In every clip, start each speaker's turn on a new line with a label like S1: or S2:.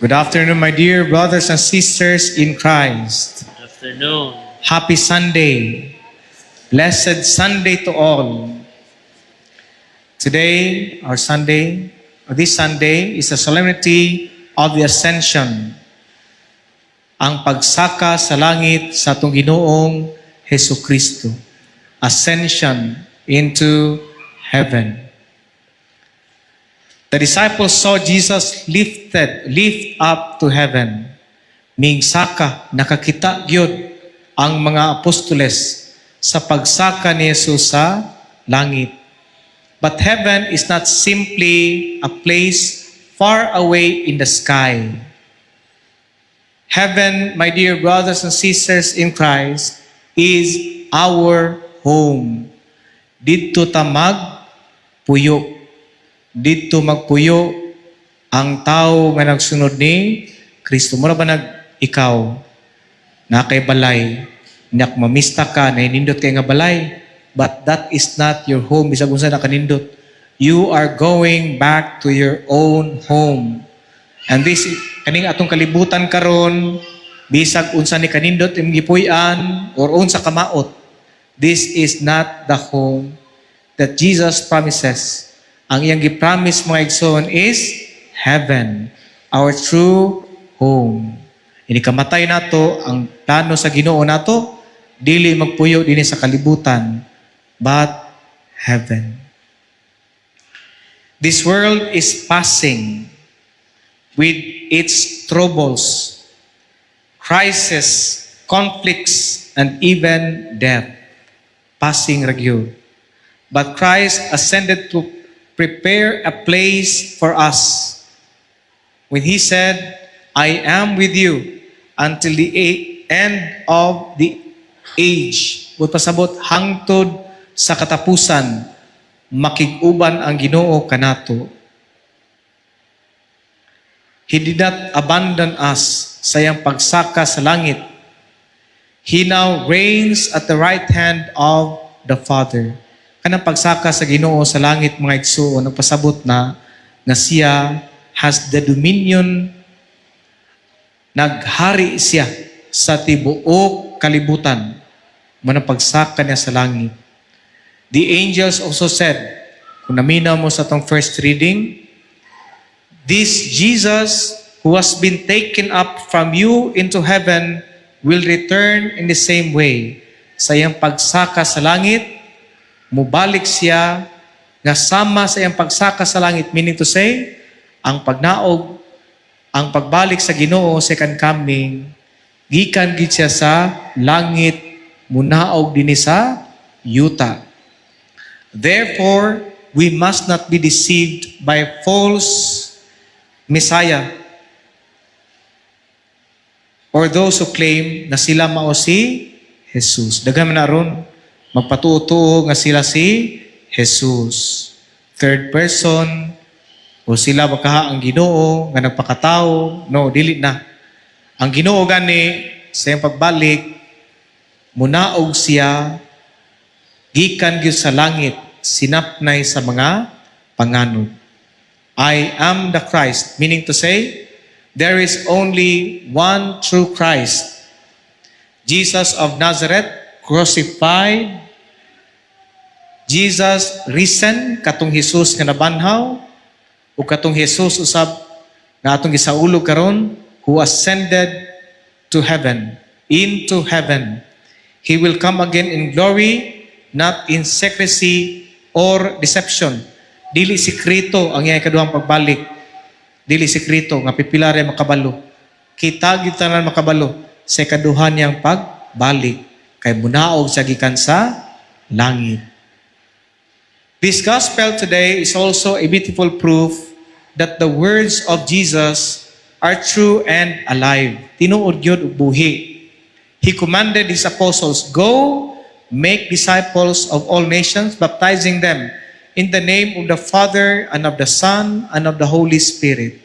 S1: Good afternoon, my dear brothers and sisters in Christ.
S2: Good afternoon.
S1: Happy Sunday. Blessed Sunday to all. Today, this Sunday is a solemnity of the Ascension. Ang pagsaka sa langit sa atong Ginoong Hesus Kristo. Ascension into heaven. The disciples saw Jesus lift up to heaven. Migsaka, nakakita gyud ang mga apostoles sa pagsaka ni Jesus sa langit. But heaven is not simply a place far away in the sky. Heaven, my dear brothers and sisters in Christ, is our home. Dito ta magpuyo. Dito magpuyo ang tao nga nagsunod ni Kristo. Mura ba ikaw na kay balay, nak mamista ka, na hinindot kay nga balay, but that is not your home. Bisag unsa na kanindot. You are going back to your own home. And this, kaning atong kalibutan karon, bisag unsa ni kanindot imong gipuy-an or unsa kamaot, this is not the home that Jesus promises. Ang iyang gipromise mga igsoon is heaven, our true home. Inikamatay nato ang plano sa Ginoo nato, dili magpuyo dinhi sa kalibutan, but heaven. This world is passing with its troubles, crisis, conflicts, and even death. Passing ragyo. But Christ ascended to prepare a place for us. When He said, I am with you until the end of the age. Buot pasabot, hangtod sa katapusan, makig-uban ang Ginoo kanato. He did not abandon us sa iyang pagsaka sa langit. He now reigns at the right hand of the Father. Kanang pagsaka sa Ginoo sa langit mga igsoon, nagpasabot na siya has the dominion, naghari siya sa tibuok kalibutan, manang pagsaka niya sa langit. The angels also said, kung naminaw mo sa itong first reading, this Jesus who has been taken up from you into heaven will return in the same way. Sa iyang pagsaka sa langit, mubalik siya nga sama sa iyang pagsaka sa langit, meaning to say, ang pagnaog, ang pagbalik sa Ginoo, second coming, gikan gid siya sa langit, munaog dinhi sa yuta. Therefore, we must not be deceived by false Messiah or those who claim na sila mao si Jesus. Daghan man na ron magpatuo nga sila si Jesus. Third person, o sila baka ang Ginoo nga nagpakatao. No, dili na. Ang Ginoo gani sa iyang pagbalik, munaog siya, gikan gyud sa langit, sinapnay sa mga panganod. I am the Christ, meaning to say, there is only one true Christ. Jesus of Nazareth, crucified, Jesus risen, katong Jesus nga nabanhaw, o katong Jesus usab nga atong gisaulo karon, who ascended to heaven, into heaven. He will come again in glory, not in secrecy or deception. Dili sikreto ang iyang ikaduhang pagbalik. Dili sikreto nga pipilare makabalo. Kita gyud tanan makabalo sa ikaduhan niyang pagbalik kay munaog sa gikan sa langit. This gospel today is also a beautiful proof that the words of Jesus are true and alive. Tinuod gyud ug buhi. He commanded His apostles, go, make disciples of all nations, baptizing them in the name of the Father and of the Son and of the Holy Spirit.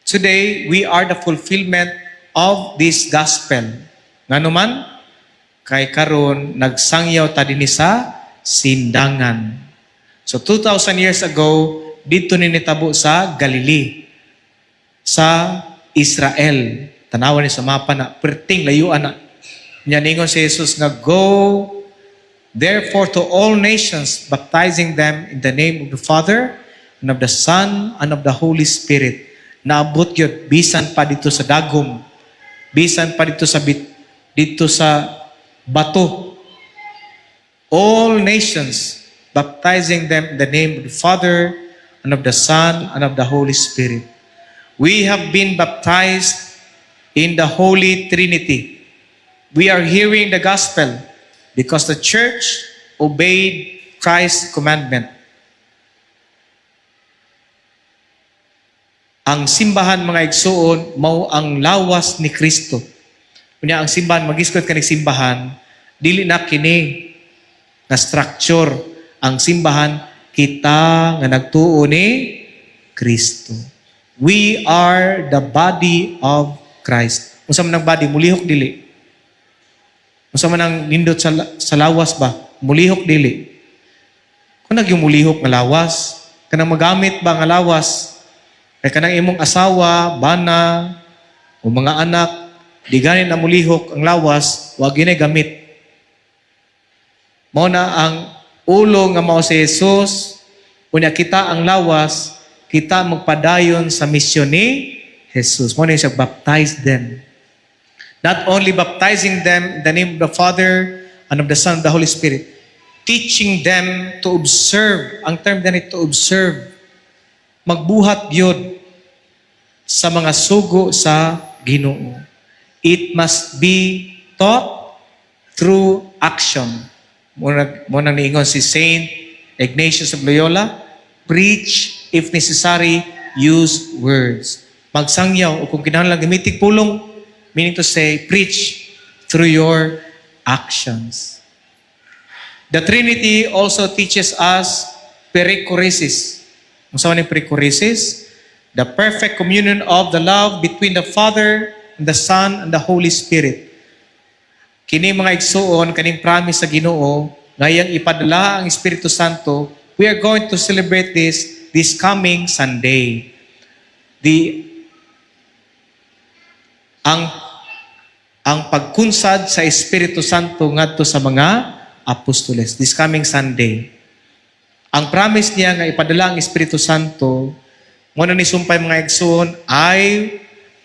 S1: Today, we are the fulfillment of this gospel. Nganuman, kay karon nagsangyaw ta dinhi sa sindangan. So 2,000 years ago, dito ni nitabo sa Galilee. sa Israel. Tanawan ni sa mapa na, perting layuan na. Niya ningon si Jesus nga, go therefore to all nations, baptizing them in the name of the Father, and of the Son, and of the Holy Spirit. Naabot yun, bisan pa dito sa dagom, bisan pa dito sa bato. All nations, baptizing them in the name of the Father, and of the Son, and of the Holy Spirit. We have been baptized in the Holy Trinity. We are hearing the gospel because the church obeyed Christ's commandment. Ang simbahan, mga igsoon, mao ang lawas ni Kristo. Kunya ang simbahan, mag-iskot ka ng simbahan, dili na kini na structure. Ang simbahan, kita nga nagtuo ni Kristo. We are the body of Christ. Kung saan man ang body, mulihok dili. Kung saan man ang nindot sa lawas ba, mulihok dili. Kung nagyong mulihok nga lawas, kanang magamit ba nga lawas, kaya kanang imong asawa, bana, o mga anak, di ganin na mulihok ang lawas, wag yun ay gamit. Mao na ang ulo nga mao si Jesus, unya kita ang lawas, kita magpadayon sa misyon ni Jesus. Mao na siya, baptize them. Not only baptizing them in the name of the Father and of the Son and the Holy Spirit, teaching them to observe. Ang term din to observe. Magbuhat yun sa mga sugo sa Ginoo. It must be taught through action. Muna niingon si Saint Ignatius of Loyola, preach if necessary, use words. Magsangyaw, o kung kinahanglan gamitik pulong, meaning to say, preach through your actions. The Trinity also teaches us perichoresis. Kung saan yung perichoresis? The perfect communion of the love between the Father, and the Son, and the Holy Spirit. Kini mga igsuon, kaning promise sa Ginoo, ngayang ipadala ang Espiritu Santo, we are going to celebrate this coming Sunday. Ang pagkunsad sa Espiritu Santo ngadto sa mga apostoles, this coming Sunday. Ang promise niya nga ipadala ang Espiritu Santo, muna ni sumpay mga igsoon, I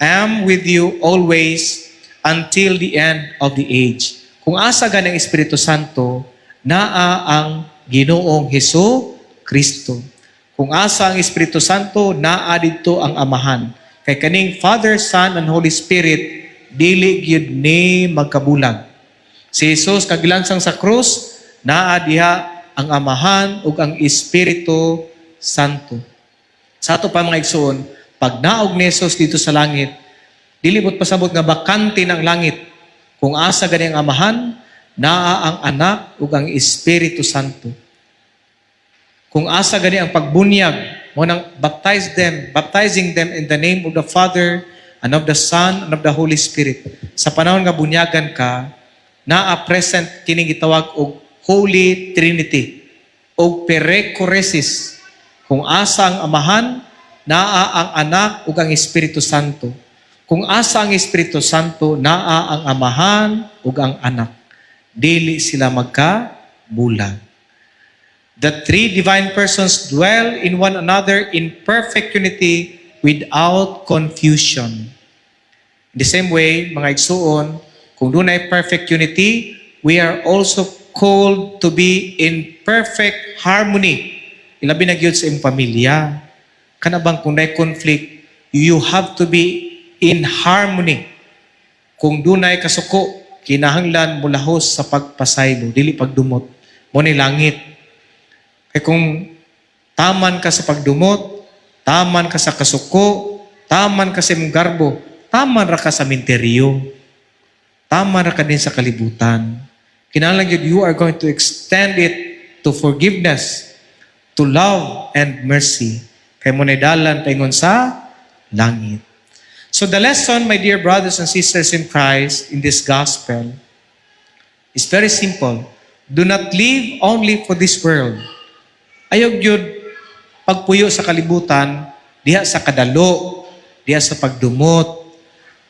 S1: am with you always until the end of the age. Kung asa ganang Espiritu Santo, naa ang Ginoong Hesus Kristo. Kung asa ang Espiritu Santo, naa dito ang Amahan. Kay kaning Father, Son, and Holy Spirit, dili gyud ni magkabulag. Si Jesus kagilansang sa krus, naa diha ang Amahan ug ang Espiritu Santo. Sa ato pa mga igsoon, pag naog ni Jesus dito sa langit, dilibot pasabot nga bakante ng langit. Kung asa gani ang Amahan, naa ang Anak ug ang Espiritu Santo. Kung asa gani ang pagbunyag, mo nang baptizing them in the name of the Father and of the Son and of the Holy Spirit. Sa panahon nga bunyagan ka, naa present kining gitawag og Holy Trinity o perichoresis. Kung asa ang Amahan, naa ang Anak ug ang Espiritu Santo. Kung asa ang Espiritu Santo, naa ang Amahan ug ang Anak. Dili sila magkabulag. The three divine persons dwell in one another in perfect unity without confusion. In the same way, mga igsuon, kung doon ay perfect unity, we are also called to be in perfect harmony. Ilabi na gyud sa iyong pamilya. Kanabang kung may conflict, you have to be in harmony. Kung dunay kasuko, kinahanglan mulahos sa pagpasaylo, dili pagdumot. Mo ni langit. Kaya kung taman ka sa pagdumot, taman ka sa kasuko, taman ka sa imong garbo, taman ra ka sa minteryo, taman ra ka din sa kalibutan. Kinahanglan gyud you are going to extend it to forgiveness, to love and mercy. Kay mo dalan paingon sa langit. So the lesson, my dear brothers and sisters in Christ, in this gospel, is very simple. Do not live only for this world. Ayaw yun pagpuyo sa kalibutan, diha sa kadalo, diya sa pagdumot,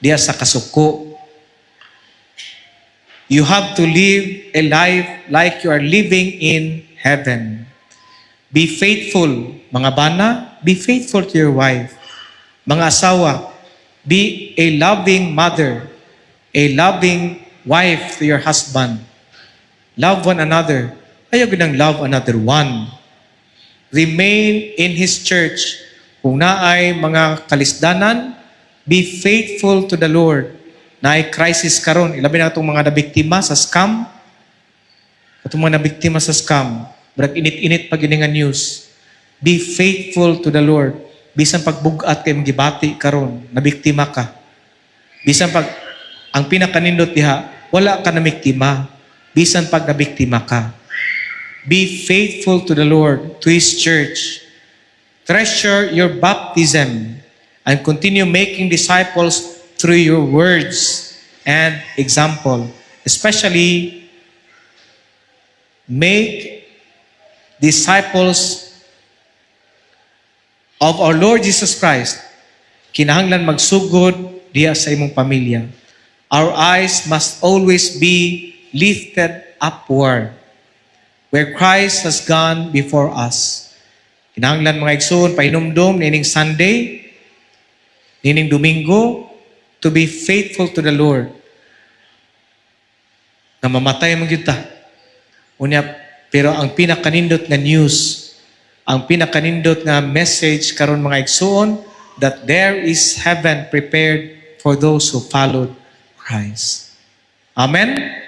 S1: diya sa kasuko. You have to live a life like you are living in heaven. Be faithful, mga bana, be faithful to your wife. Mga asawa, be a loving mother, a loving wife to your husband. Love one another. Ayaw ginang love another one. Remain in His church. Kung naay mga kalisdanan, be faithful to the Lord. Naay crisis karon, ilabi na itong mga nabiktima sa scam. Itong mga nabiktima sa scam. Brag init-init pag ininga news. Be faithful to the Lord. Bisan pagbugat kay magibati karon, nabiktima ka. Bisan pag ang pinakanindot diha, wala ka nabiktima. Bisan pag nabiktima ka. Be faithful to the Lord, to His church. Treasure your baptism and continue making disciples through your words and example. Especially, make disciples of our Lord Jesus Christ. Kinahanglan magsugod diya sa imong pamilya. Our eyes must always be lifted upward, where Christ has gone before us. Kinahanglan mga igsoon, pahinumdom, nining Sunday, nining Domingo, to be faithful to the Lord. Na mamatay mo kita. Unya, pero ang pinakanindot na news, ang pinakanindot na message karon mga igsoon, that there is heaven prepared for those who followed Christ. Amen?